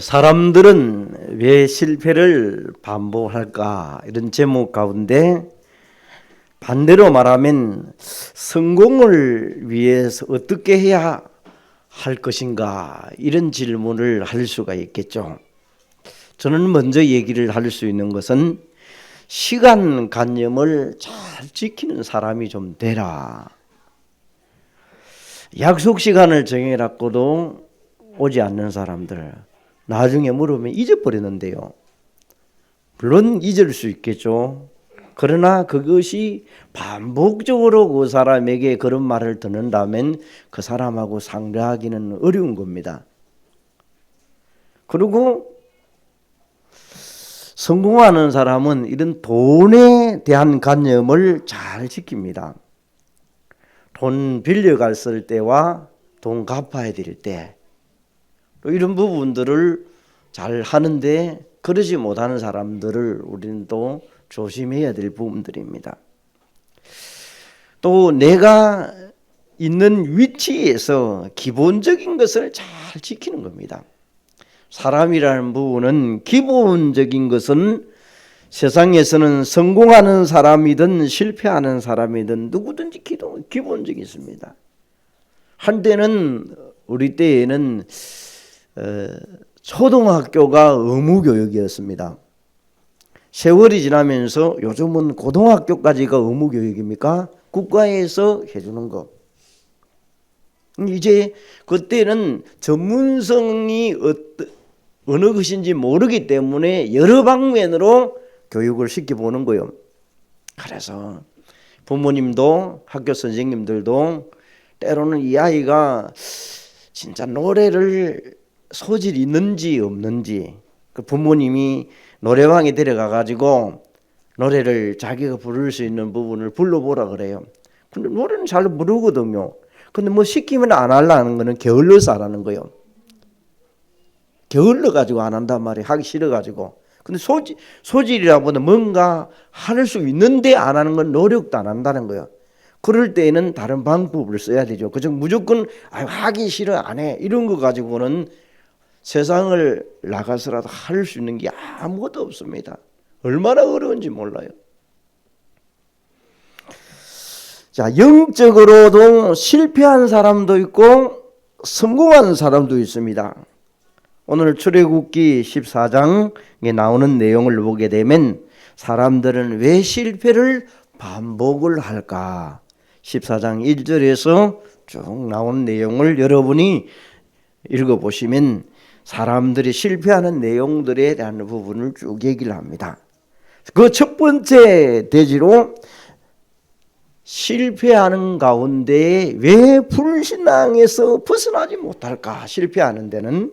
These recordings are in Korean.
사람들은 왜 실패를 반복할까? 이런 제목 가운데 반대로 말하면 성공을 위해서 어떻게 해야 할 것인가? 이런 질문을 할 수가 있겠죠. 저는 먼저 얘기를 할 수 있는 것은 시간관념을 잘 지키는 사람이 좀 되라. 약속 시간을 정해놨고도 오지 않는 사람들, 나중에 물으면 잊어버리는데요. 물론 잊을 수 있겠죠. 그러나 그것이 반복적으로 그 사람에게 그런 말을 듣는다면 그 사람하고 상대하기는 어려운 겁니다. 그리고 성공하는 사람은 이런 돈에 대한 관념을 잘 지킵니다. 돈 빌려갔을 때와 돈 갚아야 될 때, 또 이런 부분들을 잘 하는데 그러지 못하는 사람들을 우리는 또 조심해야 될 부분들입니다. 또 내가 있는 위치에서 기본적인 것을 잘 지키는 겁니다. 사람이라는 부분은 기본적인 것은 세상에서는 성공하는 사람이든 실패하는 사람이든 누구든지 기본적이 있습니다. 한때는 우리 때에는 초등학교가 의무교육이었습니다. 세월이 지나면서 요즘은 고등학교까지가 의무교육입니까? 국가에서 해주는 거. 이제 그때는 전문성이 어느 것인지 모르기 때문에 여러 방면으로 교육을 시켜보는 거예요. 그래서 부모님도 학교 선생님들도 때로는 이 아이가 진짜 노래를 소질이 있는지 없는지 그 부모님이 노래방에 데려가 가지고 노래를 자기가 부를 수 있는 부분을 불러보라 그래요. 근데 노래는 잘 부르거든요. 근데 뭐 시키면 안 하려는 거는 게을러서 안 하는 거예요. 게을러 가지고 안 한단 말이에요. 하기 싫어 가지고. 근데 소질이라보다 뭔가 할 수 있는데 안 하는 건 노력도 안 한다는 거예요. 그럴 때에는 다른 방법을 써야 되죠. 그저 무조건 하기 싫어 안 해 이런 거 가지고는 세상을 나가서라도 할 수 있는 게 아무것도 없습니다. 얼마나 어려운지 몰라요. 자, 영적으로도 실패한 사람도 있고 성공한 사람도 있습니다. 오늘 출애굽기 14장에 나오는 내용을 보게 되면 사람들은 왜 실패를 반복을 할까? 14장 1절에서 쭉 나온 내용을 여러분이 읽어보시면 사람들이 실패하는 내용들에 대한 부분을 쭉 얘기를 합니다. 그 첫 번째 대지로 실패하는 가운데 왜 불신앙에서 벗어나지 못할까? 실패하는 데는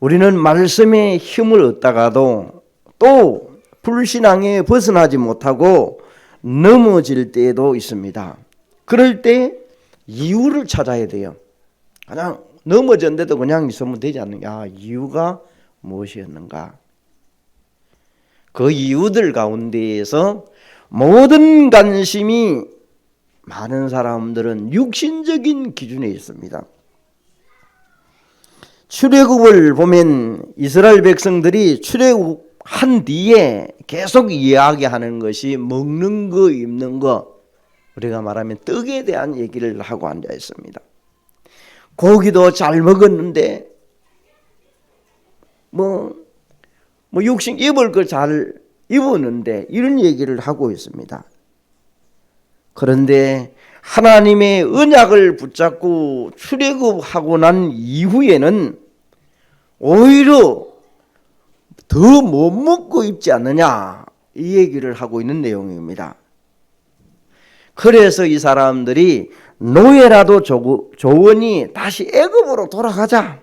우리는 말씀의 힘을 얻다가도 또 불신앙에 벗어나지 못하고 넘어질 때도 있습니다. 그럴 때 이유를 찾아야 돼요. 그냥 넘어졌는데도 그냥 있으면 되지 않느냐. 이유가 무엇이었는가? 그 이유들 가운데에서 모든 관심이 많은 사람들은 육신적인 기준에 있습니다. 출애굽을 보면 이스라엘 백성들이 출애굽한 뒤에 계속 이야기하는 것이 먹는 거, 입는 거, 우리가 말하면 떡에 대한 얘기를 하고 앉아 있습니다. 고기도 잘 먹었는데 뭐 육신 입을 걸 잘 입었는데 이런 얘기를 하고 있습니다. 그런데 하나님의 언약을 붙잡고 출애굽하고 난 이후에는 오히려 더 못 먹고 입지 않느냐 이 얘기를 하고 있는 내용입니다. 그래서 이 사람들이 노예라도 좋으니 다시 애굽으로 돌아가자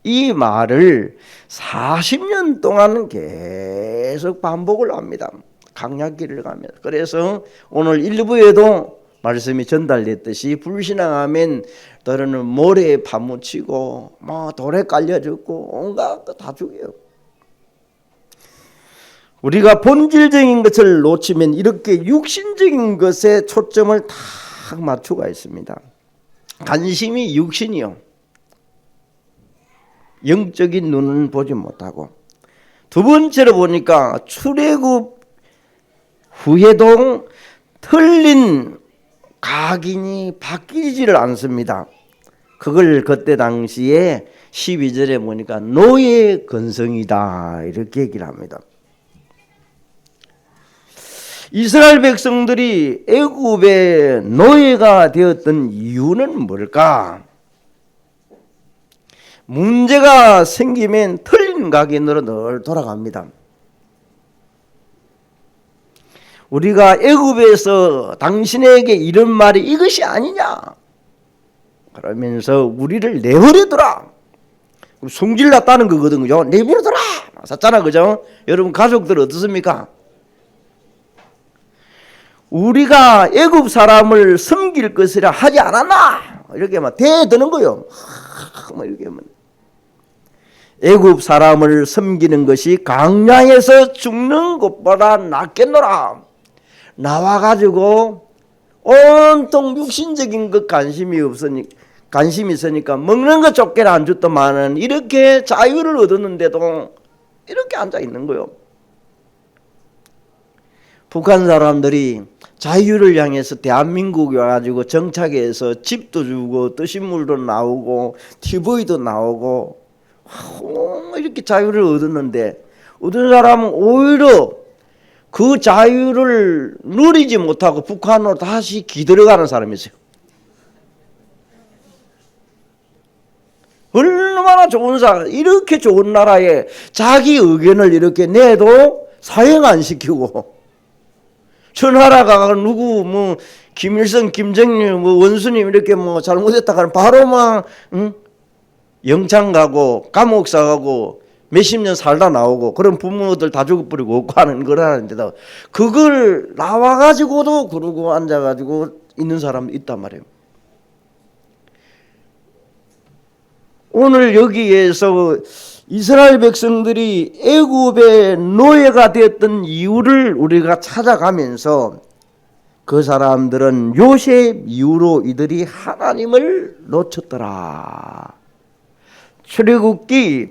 이 말을 40년 동안 계속 반복을 합니다. 강약기를 가면서. 그래서 오늘 1부에도 말씀이 전달됐듯이 불신앙하면 너는 모래에 파묻히고 돌에 깔려 죽고 온갖 거 다 죽여요. 우리가 본질적인 것을 놓치면 이렇게 육신적인 것에 초점을 딱 맞추고 있습니다. 관심이 육신이요. 영적인 눈은 보지 못하고, 두 번째로 보니까 출애굽 후에도 틀린 각인이 바뀌지를 않습니다. 그걸 그때 당시에 12절에 보니까 노예 근성이다 이렇게 얘기를 합니다. 이스라엘 백성들이 애굽의 노예가 되었던 이유는 뭘까? 문제가 생기면 틀린 각인으로 늘 돌아갑니다. 우리가 애굽에서 당신에게 이런 말이 이것이 아니냐 그러면서 우리를 내버려두라, 성질났다는 거거든, 그죠? 내버려두라 샀잖아, 그죠? 여러분 가족들 어떻습니까? 우리가 애굽 사람을 섬길 것이라 하지 않았나 이렇게 막 대드는 거요. 이렇게 애굽 사람을 섬기는 것이 광야에서 죽는 것보다 낫겠노라. 나와가지고 온통 육신적인 것 관심이 있으니까 먹는 것 쫓겨나 안 줬더만은 이렇게 자유를 얻었는데도 이렇게 앉아 있는 거요. 북한 사람들이 자유를 향해서 대한민국에 와가지고 정착해서 집도 주고 뜨신 물도 나오고 TV도 나오고 이렇게 자유를 얻었는데, 어떤 사람은 오히려 그 자유를 누리지 못하고 북한으로 다시 기들어가는 사람이 있어요. 얼마나 좋은 사람, 이렇게 좋은 나라에 자기 의견을 이렇게 내도 사행 안 시키고, 천하라가 누구 김일성, 김정일, 원수님 이렇게 잘못했다 하면 바로 영창 가고 감옥 사가고 몇십 년 살다 나오고, 그런 부모들 다 죽어버리고 없고 하는 거라는데도 그걸 나와가지고도 그러고 앉아가지고 있는 사람도 있단 말이에요. 오늘 여기에서 이스라엘 백성들이 애굽의 노예가 되었던 이유를 우리가 찾아가면서, 그 사람들은 요셉 이후로 이들이 하나님을 놓쳤더라. 출애굽기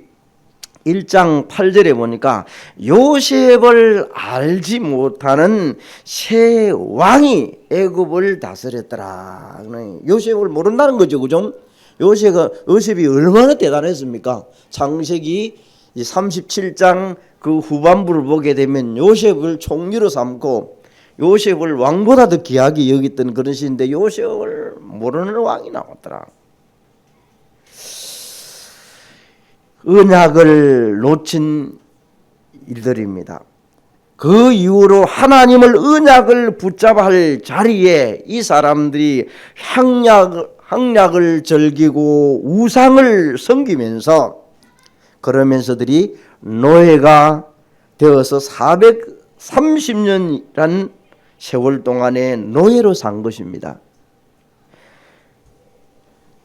1장 8절에 보니까 요셉을 알지 못하는 새 왕이 애굽을 다스렸더라. 요셉을 모른다는 거죠, 그죠? 요셉이 얼마나 대단했습니까? 창세기 37장 그 후반부를 보게 되면 요셉을 총리로 삼고 요셉을 왕보다 더 귀하게 여겼던 그런 시인데, 요셉을 모르는 왕이 나왔더라. 언약을 놓친 일들입니다. 그 이후로 하나님을 언약을 붙잡아 할 자리에 이 사람들이 향락을 즐기고 우상을 섬기면서, 그러면서들이 노예가 되어서 430년이란 세월 동안에 노예로 산 것입니다.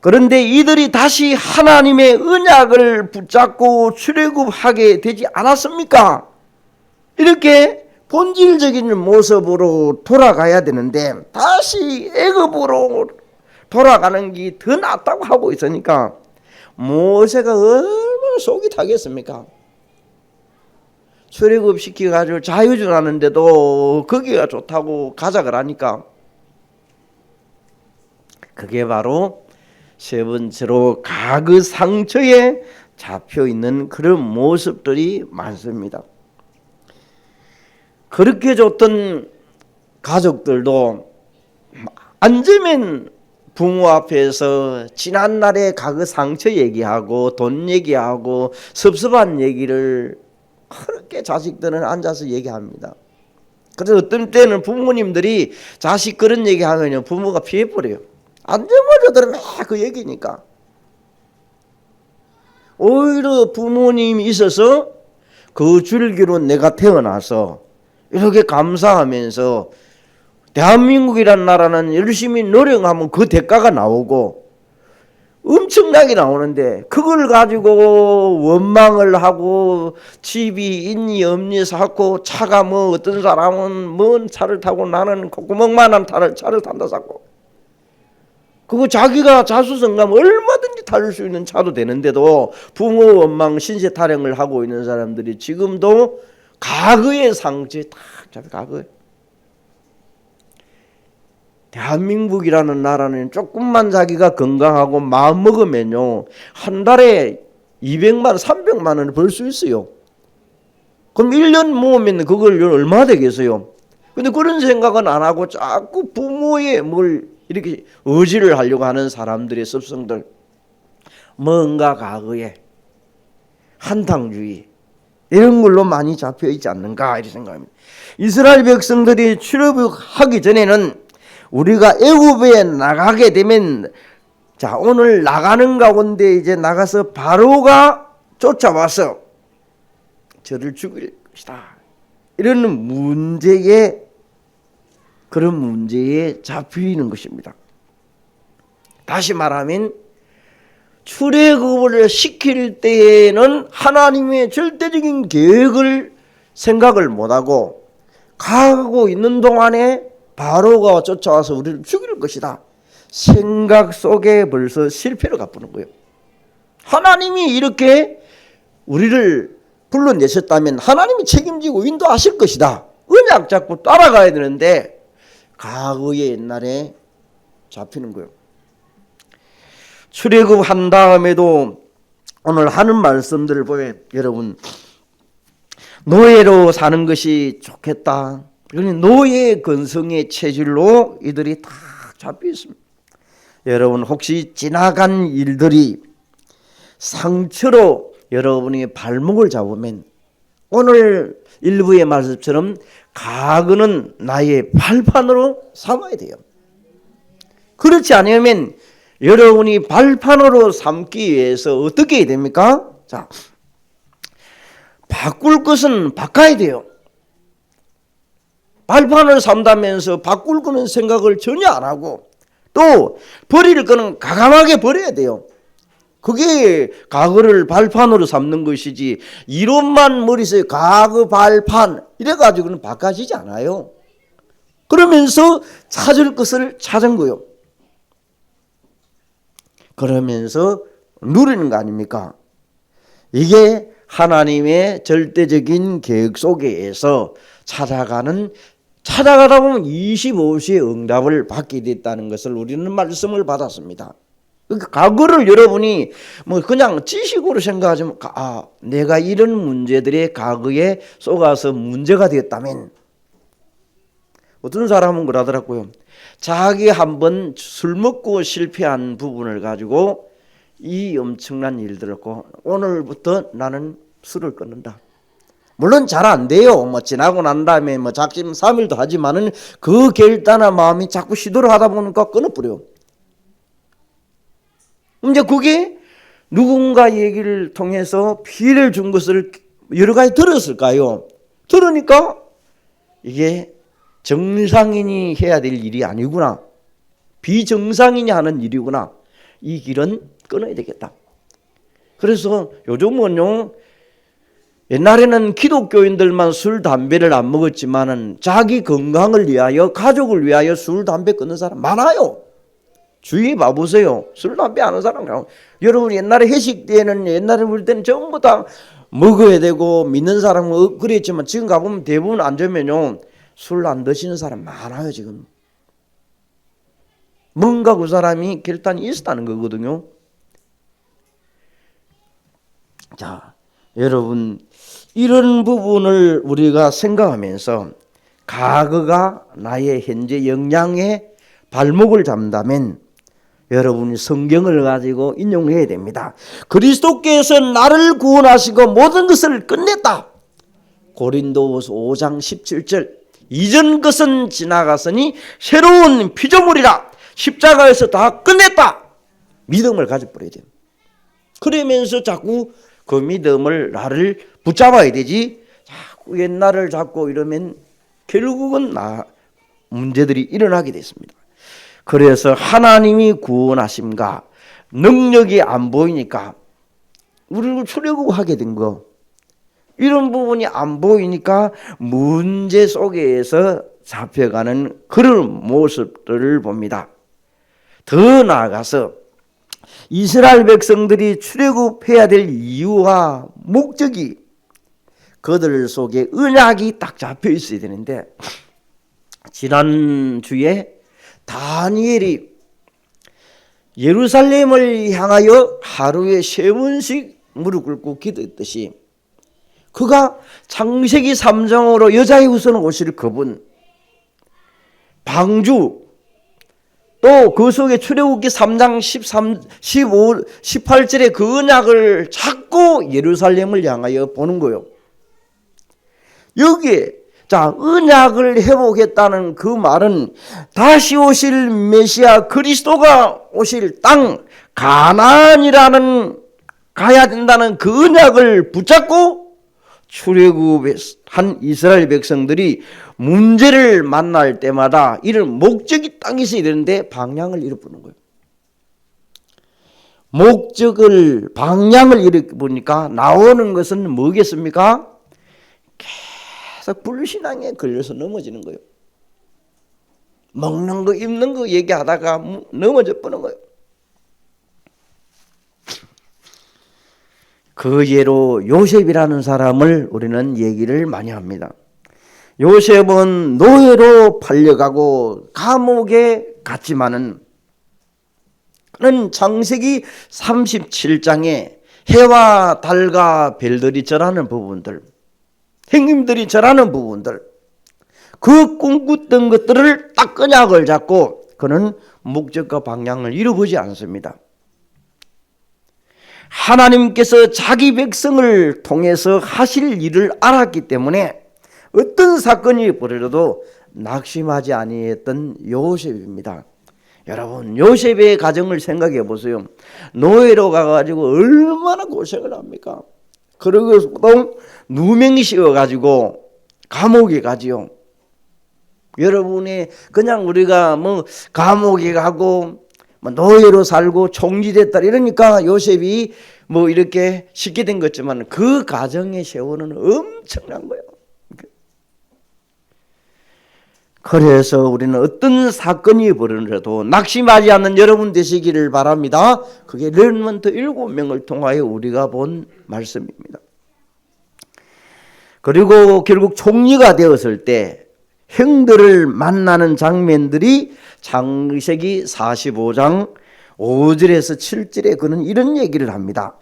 그런데 이들이 다시 하나님의 언약을 붙잡고 출애굽하게 되지 않았습니까? 이렇게 본질적인 모습으로 돌아가야 되는데 다시 애굽으로 돌아가는 게 더 낫다고 하고 있으니까 모세가 얼마나 속이 타겠습니까? 출애굽 시켜가지고 자유주라는데도 거기가 좋다고 가자 그러니까, 그게 바로 세 번째로 가그 상처에 잡혀 있는 그런 모습들이 많습니다. 그렇게 좋던 가족들도 앉으면 부모 앞에서 지난날의 가그 상처 얘기하고 돈 얘기하고 섭섭한 얘기를 그렇게 자식들은 앉아서 얘기합니다. 그래서 어떤 때는 부모님들이 자식 그런 얘기하면 부모가 피해버려요. 앉아마자 들으면 그 얘기니까. 오히려 부모님이 있어서 그 줄기로 내가 태어나서 이렇게 감사하면서, 대한민국이란 나라는 열심히 노력하면 그 대가가 나오고 엄청나게 나오는데, 그걸 가지고 원망을 하고 집이 있니 없니 사고, 차가 어떤 사람은 먼 차를 타고 나는 콧구멍만한 차를 탄다 사고, 그거 자기가 자수성가면 얼마든지 탈 수 있는 차도 되는데도 부모 원망 신세 타령을 하고 있는 사람들이 지금도 과거의 상처에 딱 잡혀. 과거에 대한민국이라는 나라는 조금만 자기가 건강하고 마음 먹으면요 한 달에 200만 300만 원을 벌 수 있어요. 그럼 1년 모으면 그걸 얼마 되겠어요? 근데 그런 생각은 안 하고 자꾸 부모의 뭘 이렇게 의지를 하려고 하는 사람들의 습성들, 뭔가 과거에 한탕주의 이런 걸로 많이 잡혀 있지 않는가 이렇게 생각합니다. 이스라엘 백성들이 출애굽하기 전에는 우리가 애굽에 나가게 되면 자 오늘 나가는 가운데 이제 나가서 바로가 쫓아와서 저를 죽일 것이다. 이런 문제에 그런 문제에 잡히는 것입니다. 다시 말하면 출애굽을 시킬 때에는 하나님의 절대적인 계획을 생각을 못하고 가고 있는 동안에 바로가 쫓아와서 우리를 죽일 것이다. 생각 속에 벌써 실패를 갚는 거예요. 하나님이 이렇게 우리를 불러내셨다면 하나님이 책임지고 인도하실 것이다. 언약 잡고 따라가야 되는데 과거의 옛날에 잡히는 거예요. 출애굽한 다음에도 오늘 하는 말씀들을 보면 여러분 노예로 사는 것이 좋겠다. 노예 근성의 체질로 이들이 다 잡혀 있습니다. 여러분 혹시 지나간 일들이 상처로 여러분이 발목을 잡으면 오늘 일부의 말씀처럼 과거는 나의 발판으로 삼아야 돼요. 그렇지 않으면 여러분이 발판으로 삼기 위해서 어떻게 해야 됩니까? 자, 바꿀 것은 바꿔야 돼요. 발판을 삼다면서 바꿀 거는 생각을 전혀 안 하고 또 버릴 거는 과감하게 버려야 돼요. 그게 과거를 발판으로 삼는 것이지 이론만 머릿속에 과거 발판 이래가지고는 바꿔지지 않아요. 그러면서 찾을 것을 찾은 거예요. 그러면서 누리는 거 아닙니까? 이게 하나님의 절대적인 계획 속에서 찾아가다 보면 25시의 응답을 받게 됐다는 것을 우리는 말씀을 받았습니다. 그러니까 과거를 여러분이 뭐 그냥 지식으로 생각하지 내가 이런 문제들의 과거에 속아서 문제가 되었다면 어떤 사람은 그러더라고요. 자기 한번 술 먹고 실패한 부분을 가지고 이 엄청난 일들을 했고 오늘부터 나는 술을 끊는다. 물론 잘 안 돼요. 뭐 지나고 난 다음에 뭐 작심 삼일도 하지만은 그 결단한 마음이 자꾸 시도를 하다 보니까 끊어버려. 이제 그게 누군가 얘기를 통해서 피해를 준 것을 여러 가지 들었을까요? 들으니까 이게 정상인이 해야 될 일이 아니구나. 비정상인이 하는 일이구나. 이 길은 끊어야 되겠다. 그래서 요즘은요. 옛날에는 기독교인들만 술, 담배를 안 먹었지만은 자기 건강을 위하여 가족을 위하여 술, 담배 끊는 사람 많아요. 주위에 봐보세요. 술, 담배 안 하는 사람. 여러분 옛날에 회식 때는 옛날에 볼 때는 전부 다 먹어야 되고 믿는 사람은 그랬지만 지금 가보면 대부분 앉으면요. 술 안 드시는 사람 많아요 지금. 뭔가 그 사람이 결단이 있었다는 거거든요. 자, 여러분 이런 부분을 우리가 생각하면서 과거가 나의 현재 역량에 발목을 잡는다면 여러분이 성경을 가지고 인용해야 됩니다. 그리스도께서 나를 구원하시고 모든 것을 끝냈다. 고린도후서 5장 17절 이전 것은 지나갔으니 새로운 피조물이라. 십자가에서 다 끝냈다. 믿음을 가져버려야 돼요. 그러면서 자꾸 그 믿음을 나를 붙잡아야 되지. 자꾸 옛날을 잡고 이러면 결국은 문제들이 일어나게 됐습니다. 그래서 하나님이 구원하심과 능력이 안 보이니까 우리를 출애굽하게 된 거. 이런 부분이 안 보이니까 문제 속에서 잡혀가는 그런 모습들을 봅니다. 더 나아가서 이스라엘 백성들이 출애굽해야 될 이유와 목적이 그들 속에 언약이 딱 잡혀 있어야 되는데, 지난주에 다니엘이 예루살렘을 향하여 하루에 3번씩 무릎 꿇고 기도했듯이, 그가 창세기 3장으로 여자의 후손 오실 그분, 방주, 또 그 속에 출애굽기 3장 18절에 그 언약을 찾고 예루살렘을 향하여 보는 거예요. 여기에 언약을 회복했다는 그 말은 다시 오실 메시아 그리스도가 오실 땅 가나안이라는 가야 된다는 그 언약을 붙잡고 출애굽한 이스라엘 백성들이 문제를 만날 때마다 이런 목적이 딱 있어야 되는데 방향을 잃어버리는 거예요. 방향을 잃어보니까 나오는 것은 뭐겠습니까? 계속 불신앙에 걸려서 넘어지는 거예요. 먹는 거 입는 거 얘기하다가 넘어져 버는 거예요. 그 예로 요셉이라는 사람을 우리는 얘기를 많이 합니다. 요셉은 노예로 팔려가고 감옥에 갔지만은, 그는 창세기 37장에 해와 달과 별들이 절하는 부분들, 형님들이 절하는 부분들, 그 꿈꿨던 것들을 딱 언약을 잡고 그는 목적과 방향을 잃어보지 않습니다. 하나님께서 자기 백성을 통해서 하실 일을 알았기 때문에 어떤 사건이 벌어져도 낙심하지 아니했던 요셉입니다. 여러분, 요셉의 가정을 생각해 보세요. 노예로 가가지고 얼마나 고생을 합니까? 그러고서도 누명이 씌워가지고 감옥에 가지요. 여러분이 그냥 우리가 감옥에 가고 노예로 살고 총리됐다 이러니까 요셉이 이렇게 쉽게 된 거지만 그 가정의 세월은 엄청난 거예요. 그래서 우리는 어떤 사건이 벌어져도 낙심하지 않는 여러분 되시기를 바랍니다. 그게 렘넌트 7명을 통하여 우리가 본 말씀입니다. 그리고 결국 총리가 되었을 때 형들을 만나는 장면들이 창세기 45장 5절에서 7절에 그는 이런 얘기를 합니다.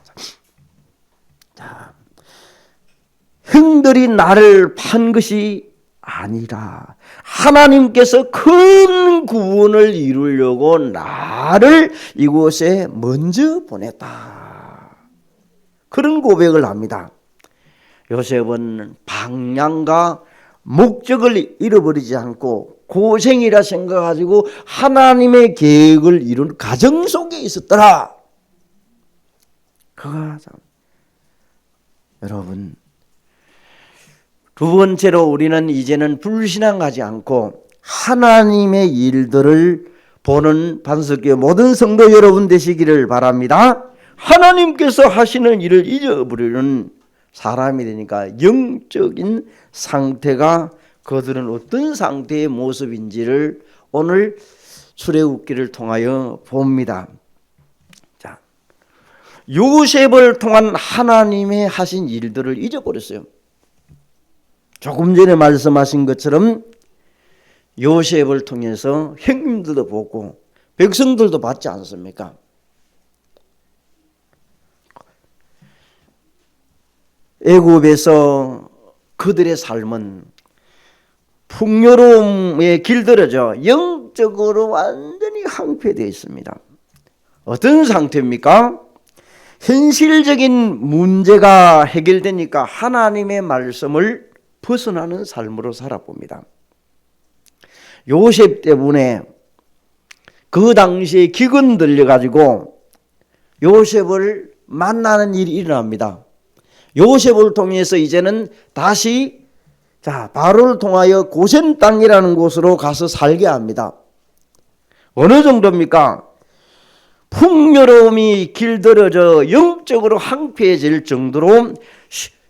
형들이 나를 판 것이 아니라 하나님께서 큰 구원을 이루려고 나를 이곳에 먼저 보냈다. 그런 고백을 합니다. 요셉은 방향과 목적을 잃어버리지 않고 고생이라 생각하시고 하나님의 계획을 이룬 가정 속에 있었더라. 그가 여러분, 두 번째로 우리는 이제는 불신앙하지 않고 하나님의 일들을 보는 반석교회 모든 성도 여러분 되시기를 바랍니다. 하나님께서 하시는 일을 잊어버리는 사람이 되니까 영적인 상태가 그들은 어떤 상태의 모습인지를 오늘 출애굽기를 통하여 봅니다. 자, 요셉을 통한 하나님의 하신 일들을 잊어버렸어요. 조금 전에 말씀하신 것처럼 요셉을 통해서 형님들도 보고 백성들도 봤지 않습니까? 애굽에서 그들의 삶은 풍요로움에 길들여져 영적으로 완전히 황폐되어 있습니다. 어떤 상태입니까? 현실적인 문제가 해결되니까 하나님의 말씀을 벗어나는 삶으로 살아봅니다. 요셉 때문에 그 당시에 기근 들려가지고 요셉을 만나는 일이 일어납니다. 요셉을 통해서 이제는 다시 바로를 통하여 고센 땅이라는 곳으로 가서 살게 합니다. 어느 정도입니까? 풍요로움이 길들여져 영적으로 황폐해질 정도로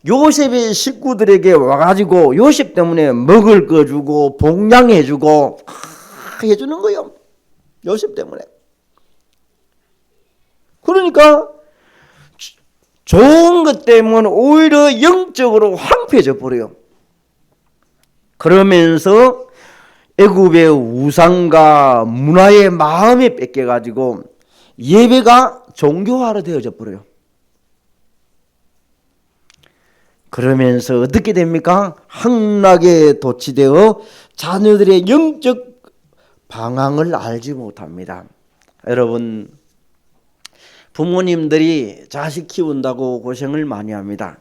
요셉의 식구들에게 와가지고 요셉 때문에 먹을 거 주고 봉양해주고 해주는 거예요. 요셉 때문에. 그러니까 좋은 것 때문에 오히려 영적으로 황폐해져 버려요. 그러면서 애굽의 우상과 문화의 마음에 뺏겨가지고 예배가 종교화로 되어져 버려요. 그러면서 어떻게 됩니까? 함락에 도취되어 자녀들의 영적 방황을 알지 못합니다. 여러분, 부모님들이 자식 키운다고 고생을 많이 합니다.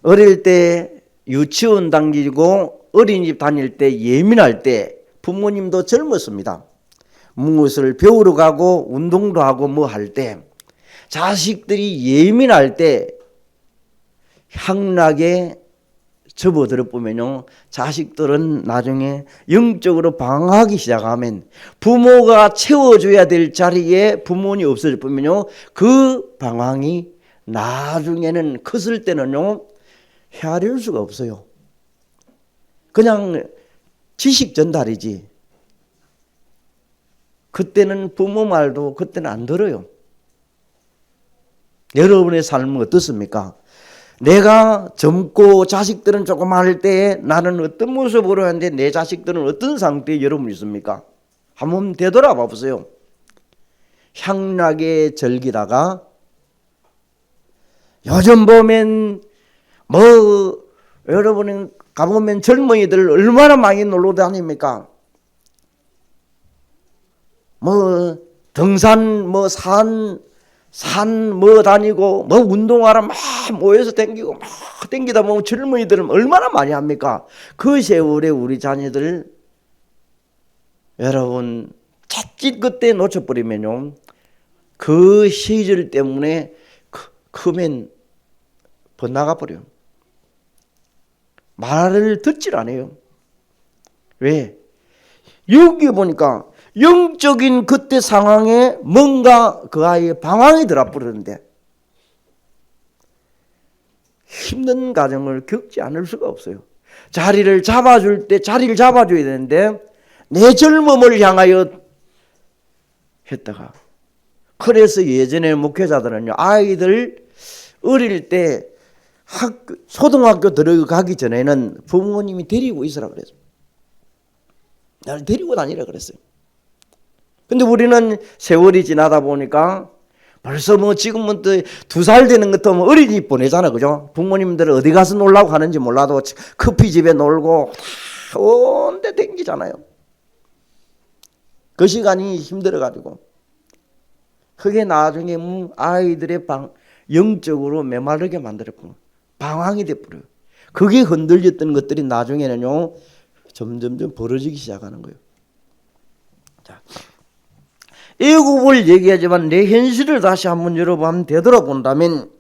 어릴 때 유치원 다니고 어린이집 다닐 때 예민할 때 부모님도 젊었습니다. 무엇을 배우러 가고 운동도 하고 뭐 할 때 자식들이 예민할 때 향락에 접어들어 보면요, 자식들은 나중에 영적으로 방황하기 시작하면 부모가 채워줘야 될 자리에 부모님이 없어져 보면요, 그 방황이 나중에는 컸을 때는요 헤아릴 수가 없어요. 그냥 지식 전달이지. 그때는 부모 말도 그때는 안 들어요. 여러분의 삶은 어떻습니까? 내가 젊고 자식들은 조금 할 때 나는 어떤 모습으로 하는데 내 자식들은 어떤 상태에 여러분 있습니까? 한번 되돌아봐 보세요. 향락에 즐기다가 요즘 보면 뭐 여러분은 가보면 젊은이들 얼마나 많이 놀러 다닙니까? 뭐 등산 뭐 산 뭐 다니고 뭐 운동하러 막 모여서 댕기고 막 댕기다 보면 젊은이들은 얼마나 많이 합니까? 그 세월에 우리 자녀들 여러분 자칫 그때 놓쳐버리면요 그 시절 때문에 크면 번나가 버려요. 말을 듣질 않아요. 왜? 여기 보니까 영적인 그때 상황에 뭔가 그 아이의 방황이 들어버렸는데 힘든 가정을 겪지 않을 수가 없어요. 자리를 잡아줄 때 자리를 잡아줘야 되는데 내 젊음을 향하여 했다가, 그래서 예전에 목회자들은요 아이들 어릴 때 초등학교 들어가기 전에는 부모님이 데리고 있으라 그랬어요. 나를 데리고 다니라 그랬어요. 근데 우리는 세월이 지나다 보니까 벌써 뭐 지금은 또 2살 되는 것도 뭐 어린이집 보내잖아, 그죠? 부모님들은 어디 가서 놀라고 하는지 몰라도 커피집에 놀고 다 온데 댕기잖아요. 그 시간이 힘들어가지고 그게 나중에 아이들의 영적으로 메마르게 만들었고 방황이 돼버려요. 그게 흔들렸던 것들이 나중에는요 점점점 벌어지기 시작하는 거예요. 자, 애굽을 얘기하지만 내 현실을 다시 한번 여러분 한번 되돌아본다면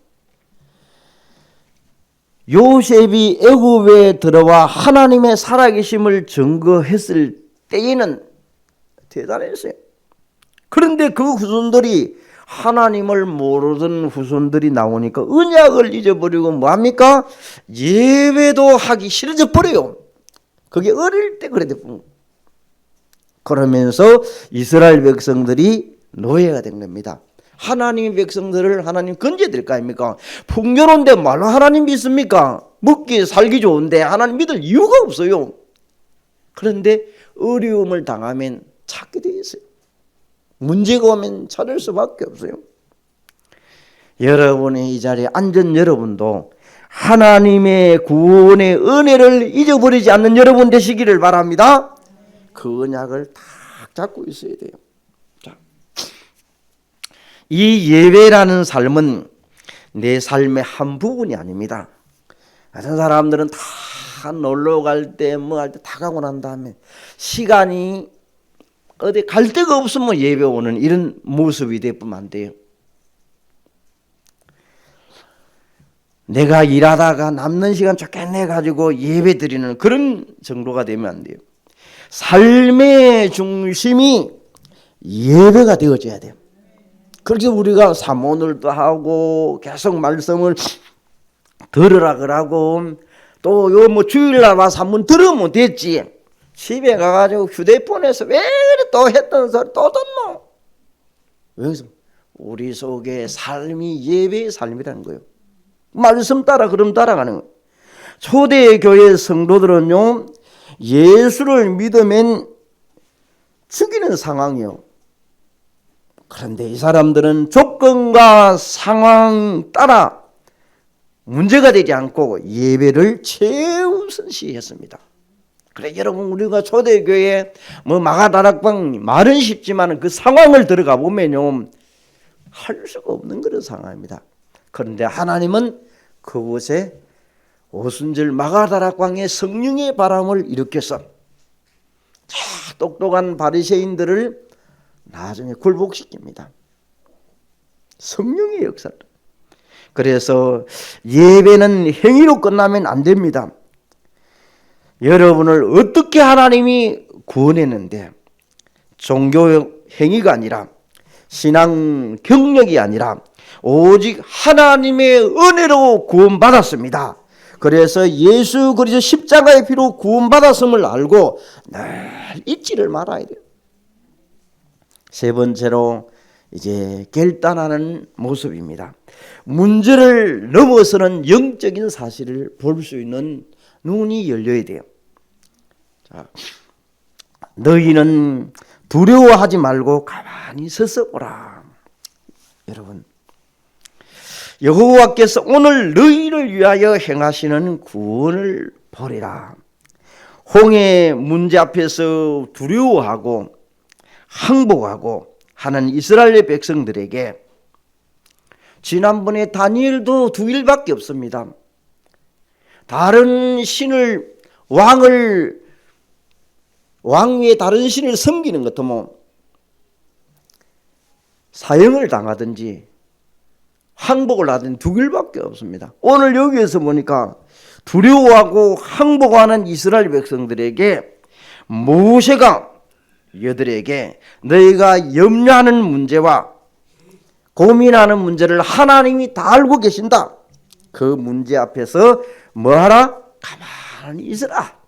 요셉이 애굽에 들어와 하나님의 살아계심을 증거했을 때에는 대단했어요. 그런데 그 후손들이 하나님을 모르던 후손들이 나오니까 언약을 잊어버리고 뭐합니까? 예배도 하기 싫어져 버려요. 그게 어릴 때 그랬대요. 그러면서 이스라엘 백성들이 노예가 된 겁니다. 하나님의 백성들을 하나님 건져야 거 아닙니까? 풍요로운데 말로 하나님 믿습니까? 먹기 살기 좋은데 하나님 믿을 이유가 없어요. 그런데 어려움을 당하면 찾게 돼 있어요. 문제가 오면 찾을 수밖에 없어요. 여러분의 이 자리에 앉은 여러분도 하나님의 구원의 은혜를 잊어버리지 않는 여러분 되시기를 바랍니다. 그 언약을 딱 잡고 있어야 돼요. 자, 이 예배라는 삶은 내 삶의 한 부분이 아닙니다. 다른 사람들은 다 놀러 갈 때 뭐 할 때 다 가고 난 다음에 시간이 어디 갈 데가 없으면 예배 오는 이런 모습이 되면 안 돼요. 내가 일하다가 남는 시간 쫓겨내 가지고 예배 드리는 그런 정도가 되면 안 돼요. 삶의 중심이 예배가 되어져야 돼요. 그렇게 우리가 사모늘도 하고 계속 말씀을 들으라 그러고 또 요 뭐 주일날 와서 한번 들으면 됐지. 집에 가가지고 휴대폰에서 왜 그래 또 했던 소리 또 듣노? 왜 우리 속에 삶이 예배의 삶이라는 거예요. 말씀 따라 그럼 따라가는 거예요. 초대교회 성도들은요, 예수를 믿으면 죽이는 상황이요. 그런데 이 사람들은 조건과 상황 따라 문제가 되지 않고 예배를 최우선시했습니다. 그래 여러분, 우리가 초대교회 마가다락방 말은 쉽지만 그 상황을 들어가 보면요, 할 수가 없는 그런 상황입니다. 그런데 하나님은 그곳에 오순절 마가다락방에 성령의 바람을 일으켜서 똑똑한 바리새인들을 나중에 굴복시킵니다. 성령의 역사를. 그래서 예배는 행위로 끝나면 안 됩니다. 여러분을 어떻게 하나님이 구원했는데 종교 행위가 아니라 신앙 경력이 아니라 오직 하나님의 은혜로 구원받았습니다. 그래서 예수 그리스도 십자가의 피로 구원받았음을 알고 늘 잊지를 말아야 돼요. 세 번째로 이제 결단하는 모습입니다. 문제를 넘어서는 영적인 사실을 볼 수 있는 눈이 열려야 돼요. 자, 너희는 두려워하지 말고 가만히 서서 보라. 여러분, 여호와께서 오늘 너희를 위하여 행하시는 구원을 보리라. 홍해 문제 앞에서 두려워하고 항복하고 하는 이스라엘 백성들에게 지난번에 다니엘도 2일밖에 없습니다. 다른 신을 왕 위에 다른 신을 섬기는 것도 사형을 당하든지 항복을 하든지 2일밖에 없습니다. 오늘 여기에서 보니까 두려워하고 항복하는 이스라엘 백성들에게 모세가 여들에게 너희가 염려하는 문제와 고민하는 문제를 하나님이 다 알고 계신다. 그 문제 앞에서 뭐하라? 가만히 있으라.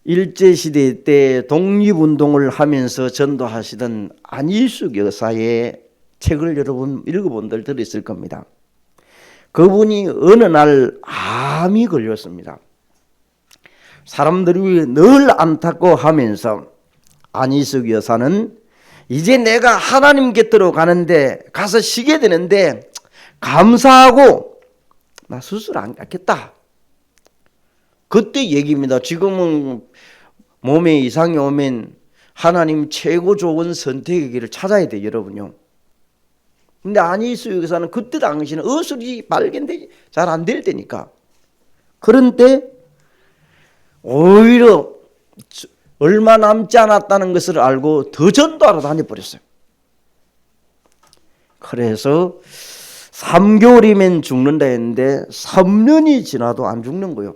일제시대 때 독립운동을 하면서 전도하시던 안일숙 여사의 책을 여러분 읽어본 들 들었을 겁니다. 그분이 어느 날 암이 걸렸습니다. 사람들이 늘 안타까워하면서 안일숙 여사는 이제 내가 하나님 곁으로 가는데 가서 쉬게 되는데 감사하고 나 수술 안 받겠다. 그때 얘기입니다. 지금은 몸에 이상이 오면 하나님 최고 좋은 선택의 길을 찾아야 돼요, 여러분요. 근데 안일숙 여사는 그때 당시는 어술이 발견되지 잘 안 될 때니까. 그런데 오히려 얼마 남지 않았다는 것을 알고 더 전도하러 다녀버렸어요. 그래서 3개월이면 죽는다 했는데 3년이 지나도 안 죽는 거예요.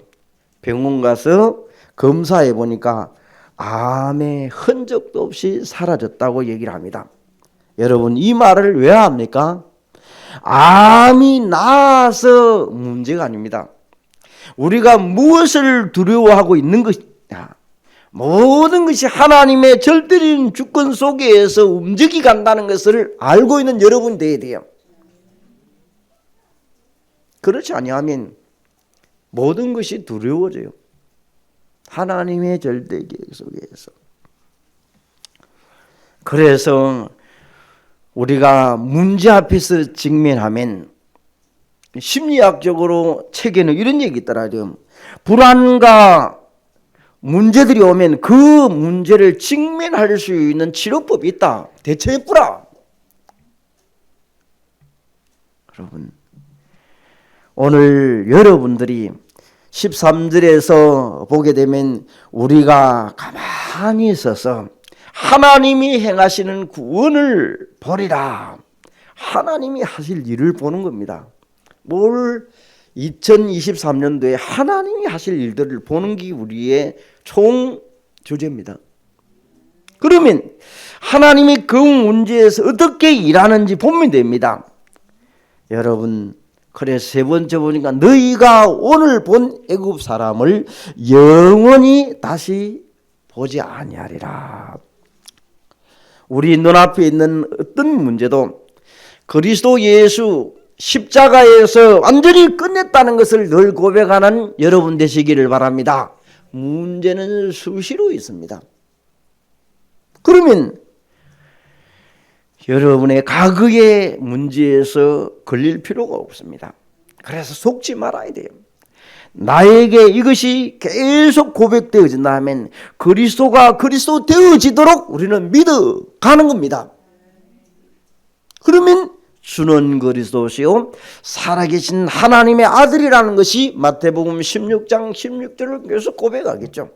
병원 가서 검사해 보니까 암의 흔적도 없이 사라졌다고 얘기를 합니다. 여러분, 이 말을 왜 합니까? 암이 나아서 문제가 아닙니다. 우리가 무엇을 두려워하고 있는 것이냐, 모든 것이 하나님의 절대적인 주권 속에서 움직이 간다는 것을 알고 있는 여러분이 되어야 돼요. 그렇지 아니하면 모든 것이 두려워져요. 하나님의 절대 계획 속에서. 그래서 우리가 문제 앞에서 직면하면 심리학적으로 책에는 이런 얘기 있더라고요. 불안과 문제들이 오면 그 문제를 직면할 수 있는 치료법이 있다. 대처해보라. 여러분, 오늘 여러분들이 13절에서 보게 되면 우리가 가만히 있어서 하나님이 행하시는 구원을 보리라. 하나님이 하실 일을 보는 겁니다. 뭘 2023년도에 하나님이 하실 일들을 보는 게 우리의 총 주제입니다. 그러면 하나님이 그 문제에서 어떻게 일하는지 보면 됩니다. 여러분, 그래서 세 번째 보니까 너희가 오늘 본 애굽 사람을 영원히 다시 보지 아니하리라. 우리 눈앞에 있는 어떤 문제도 그리스도 예수 십자가에서 완전히 끝냈다는 것을 늘 고백하는 여러분 되시기를 바랍니다. 문제는 수시로 있습니다. 그러면 여러분의 과거의 문제에서 걸릴 필요가 없습니다. 그래서 속지 말아야 돼요. 나에게 이것이 계속 고백되어진다면 그리스도가 그리스도 되어지도록 우리는 믿어가는 겁니다. 그러면 주는 그리스도시요 살아계신 하나님의 아들이라는 것이 마태복음 16장 16절을 계속 고백하겠죠.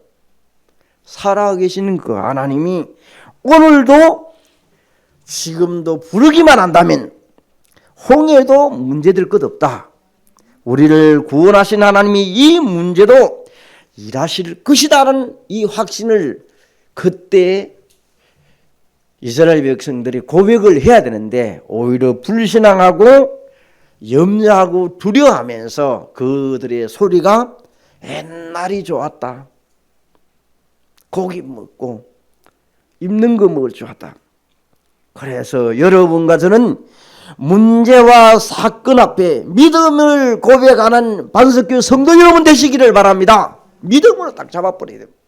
살아계신 그 하나님이 오늘도 지금도 부르기만 한다면 홍해도 문제될 것 없다. 우리를 구원하신 하나님이 이 문제도 일하실 것이다라는 이 확신을 그때 이스라엘 백성들이 고백을 해야 되는데 오히려 불신앙하고 염려하고 두려워하면서 그들의 소리가 옛날이 좋았다. 고기 먹고 입는 거 먹을 줄 알았다. 그래서 여러분과 저는 문제와 사건 앞에 믿음을 고백하는 반석교 성도 여러분 되시기를 바랍니다. 믿음으로 딱 잡아버려야 됩니다.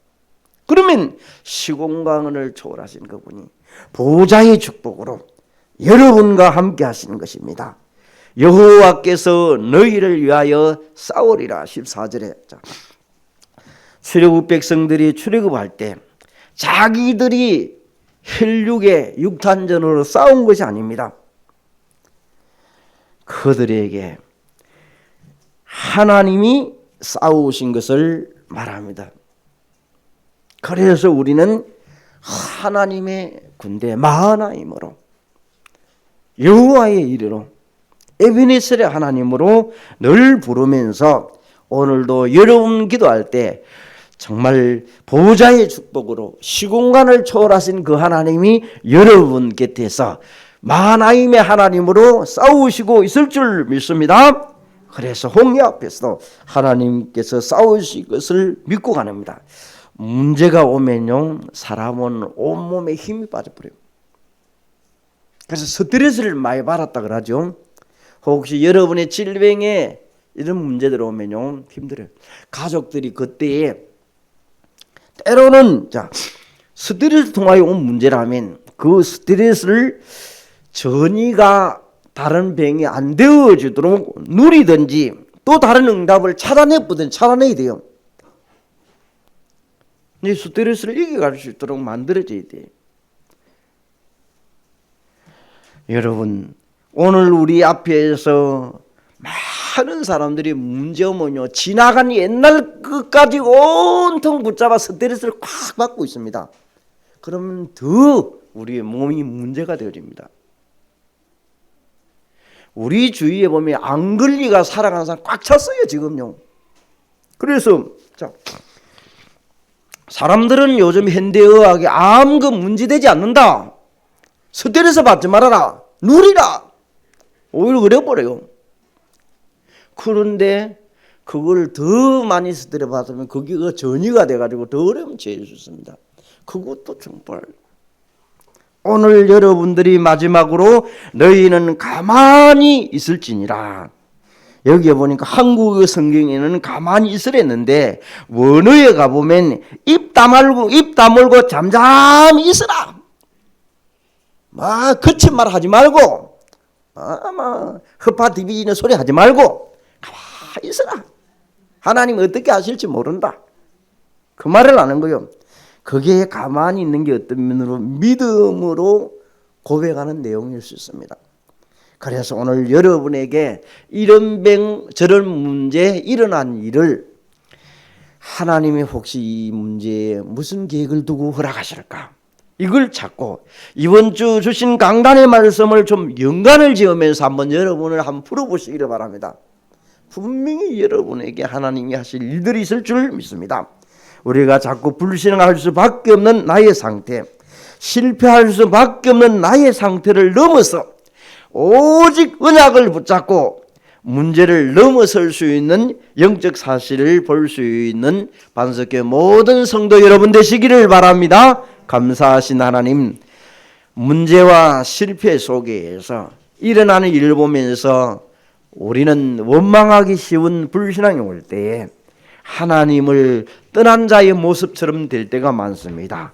그러면 시공간을 초월하신 그분이 보좌의 축복으로 여러분과 함께 하시는 것입니다. 여호와께서 너희를 위하여 싸우리라. 14절에 출애굽 백성들이 출애굽할 때 자기들이 혈육의 육탄전으로 싸운 것이 아닙니다. 그들에게 하나님이 싸우신 것을 말합니다. 그래서 우리는 하나님의 군대 마하나임으로 여호와의 이름으로 에베네셀의 하나님으로 늘 부르면서 오늘도 여러분 기도할 때 정말 보좌의 축복으로 시공간을 초월하신 그 하나님이 여러분 곁에서 마하나임의 하나님으로 싸우시고 있을 줄 믿습니다. 그래서 홍해 앞에서도 하나님께서 싸우실 것을 믿고 가는입니다. 문제가 오면요 사람은 온몸에 힘이 빠져버려요. 그래서 스트레스를 많이 받았다 그러죠. 혹시 여러분의 질병에 이런 문제들 오면요 힘들어요. 가족들이 그때에 때로는 스트레스 통하여 온 문제라면 그 스트레스를 전이가 다른 병이 안 되어지도록 누리든지 또 다른 응답을 찾아내야 돼요. 이 스트레스를 이겨갈 수 있도록 만들어져야 돼요. 여러분 오늘 우리 앞에서 많은 사람들이 문제 오면요 지나간 옛날 것까지 온통 붙잡아 스트레스를 꽉 받고 있습니다. 그러면 더 우리의 몸이 문제가 되어집니다. 우리 주위에 보면 앙글리가 살아가는 사람 꽉 찼어요 지금요. 그래서 사람들은 요즘 현대의학에 아무것도 문제되지 않는다. 스트레스 받지 말아라. 누리라. 오히려 그래버려요. 그런데 그걸 더 많이 스트레스 받으면 그게 전이가 돼가지고 더 어려움 처해질 수 있습니다. 그것도 정말 오늘 여러분들이 마지막으로 너희는 가만히 있을지니라. 여기에 보니까 한국의 성경에는 가만히 있으랬는데 원어에 가보면 입 다물고 잠잠히 있으라. 거친 말 하지 말고 허파디비지는 소리 하지 말고 가만히 있으라. 하나님 어떻게 하실지 모른다. 그 말을 하는 거예요. 그게 가만히 있는 게 어떤 면으로 믿음으로 고백하는 내용일 수 있습니다. 그래서 오늘 여러분에게 이런 병 저런 문제 일어난 일을 하나님이 혹시 이 문제에 무슨 계획을 두고 허락하실까? 이걸 찾고 이번 주 주신 강단의 말씀을 좀 연관을 지으면서 한번 여러분을 한번 풀어보시기를 바랍니다. 분명히 여러분에게 하나님이 하실 일들이 있을 줄 믿습니다. 우리가 자꾸 불신앙할 수밖에 없는 나의 상태, 실패할 수밖에 없는 나의 상태를 넘어서 오직 언약을 붙잡고 문제를 넘어설 수 있는 영적 사실을 볼 수 있는 반석교회 모든 성도 여러분 되시기를 바랍니다. 감사하신 하나님, 문제와 실패 속에서 일어나는 일을 보면서 우리는 원망하기 쉬운 불신앙이 올 때에 하나님을 떠난 자의 모습처럼 될 때가 많습니다.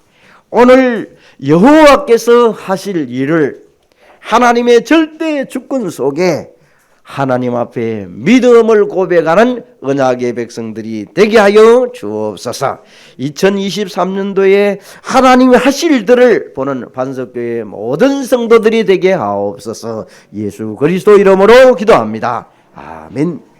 오늘 여호와께서 하실 일을 하나님의 절대 주권 속에 하나님 앞에 믿음을 고백하는 언약의 백성들이 되게 하여 주옵소서. 2023년도에 하나님이 하실 일들을 보는 반석교회 모든 성도들이 되게 하옵소서. 예수 그리스도 이름으로 기도합니다. 아멘.